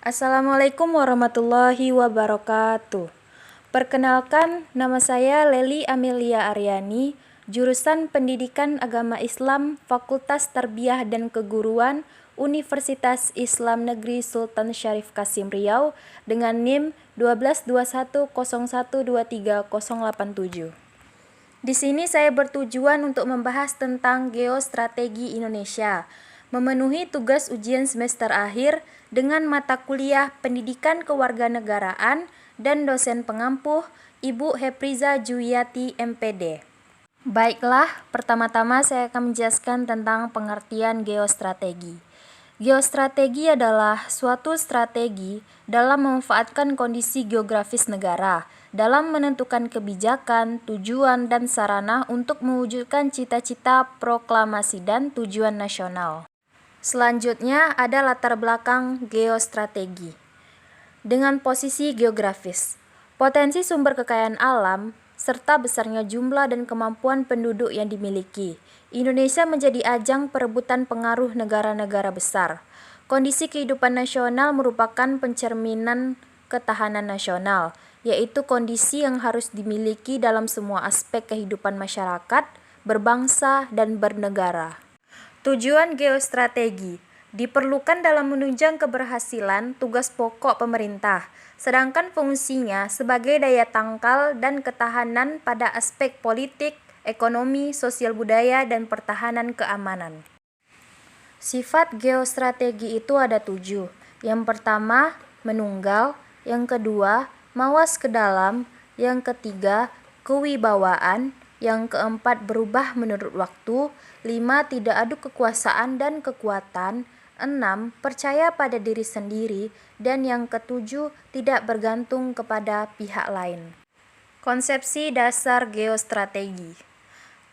Assalamualaikum warahmatullahi wabarakatuh. Perkenalkan, nama saya Lely Amelia Aryani, jurusan Pendidikan Agama Islam, Fakultas Tarbiyah dan Keguruan, Universitas Islam Negeri Sultan Syarif Kasim Riau dengan NIM 122101230087. Di sini saya bertujuan untuk membahas tentang geostrategi Indonesia, memenuhi tugas ujian semester akhir dengan mata kuliah Pendidikan Kewarganegaraan dan dosen pengampuh Ibu Hepriza Juyati MPD. Baiklah, pertama-tama saya akan menjelaskan tentang pengertian geostrategi. Geostrategi adalah suatu strategi dalam memanfaatkan kondisi geografis negara, dalam menentukan kebijakan, tujuan, dan sarana untuk mewujudkan cita-cita, proklamasi, dan tujuan nasional. Selanjutnya ada latar belakang geostrategi. Dengan posisi geografis, potensi sumber kekayaan alam, serta besarnya jumlah dan kemampuan penduduk yang dimiliki, Indonesia menjadi ajang perebutan pengaruh negara-negara besar. Kondisi kehidupan nasional merupakan pencerminan ketahanan nasional, yaitu kondisi yang harus dimiliki dalam semua aspek kehidupan masyarakat, berbangsa, dan bernegara. Tujuan geostrategi diperlukan dalam menunjang keberhasilan tugas pokok pemerintah, sedangkan fungsinya sebagai daya tangkal dan ketahanan pada aspek politik, ekonomi, sosial budaya, dan pertahanan keamanan. Sifat geostrategi itu ada 7. Yang pertama, menunggal. Yang kedua, mawas ke dalam. Yang ketiga, kewibawaan. Yang keempat, berubah menurut waktu. 5. Tidak adu kekuasaan dan kekuatan. 6. Percaya pada diri sendiri. Dan yang ketujuh, tidak bergantung kepada pihak lain. Konsepsi dasar geostrategi.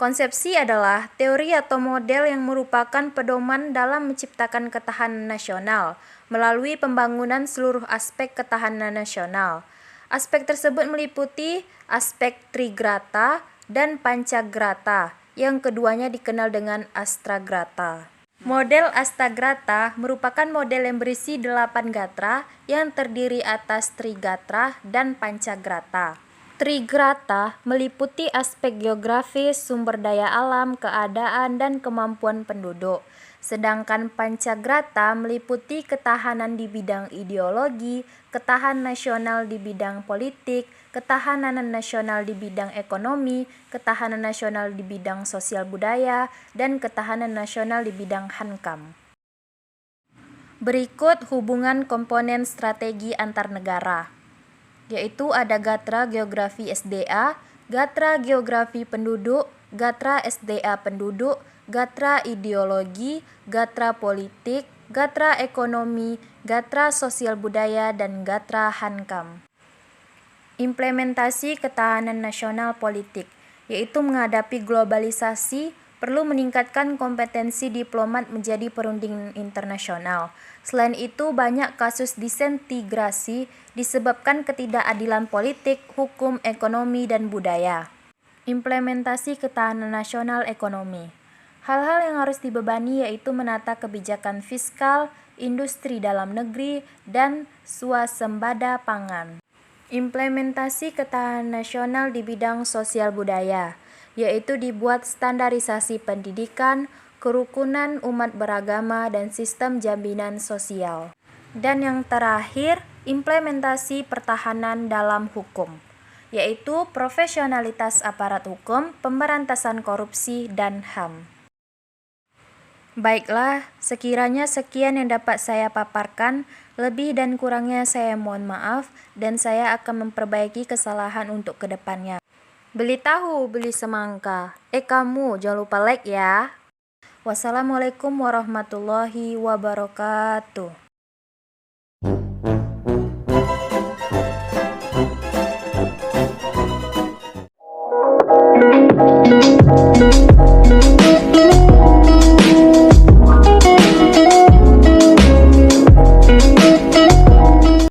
Konsepsi adalah teori atau model yang merupakan pedoman dalam menciptakan ketahanan nasional melalui pembangunan seluruh aspek ketahanan nasional. Aspek tersebut meliputi aspek trigrata dan pancagrata, yang keduanya dikenal dengan astragrata. Model astragrata merupakan model yang berisi 8 gatra yang terdiri atas trigatra dan pancagrata. Trigrata meliputi aspek geografis, sumber daya alam, keadaan, dan kemampuan penduduk. Sedangkan pancagrata meliputi ketahanan di bidang ideologi, ketahanan nasional di bidang politik, ketahanan nasional di bidang ekonomi, ketahanan nasional di bidang sosial budaya, dan ketahanan nasional di bidang hankam. Berikut hubungan komponen strategi antar negara, yaitu ada gatra geografi SDA, gatra geografi penduduk, gatra SDA penduduk, gatra ideologi, gatra politik, gatra ekonomi, gatra sosial budaya, dan gatra hankam. Implementasi ketahanan nasional politik, yaitu menghadapi globalisasi, perlu meningkatkan kompetensi diplomat menjadi perunding internasional. Selain itu, banyak kasus disintegrasi disebabkan ketidakadilan politik, hukum, ekonomi, dan budaya. Implementasi ketahanan nasional ekonomi. Hal-hal yang harus dibebani yaitu menata kebijakan fiskal, industri dalam negeri, dan swasembada pangan. Implementasi ketahanan nasional di bidang sosial budaya, yaitu dibuat standarisasi pendidikan, kerukunan umat beragama, dan sistem jaminan sosial. Dan yang terakhir, implementasi pertahanan dalam hukum, yaitu profesionalitas aparat hukum, pemberantasan korupsi, dan HAM. Baiklah, sekiranya sekian yang dapat saya paparkan. Lebih dan kurangnya saya mohon maaf, dan saya akan memperbaiki kesalahan untuk kedepannya. Beli tahu, beli semangka. Kamu jangan lupa like ya. Wassalamualaikum warahmatullahi wabarakatuh.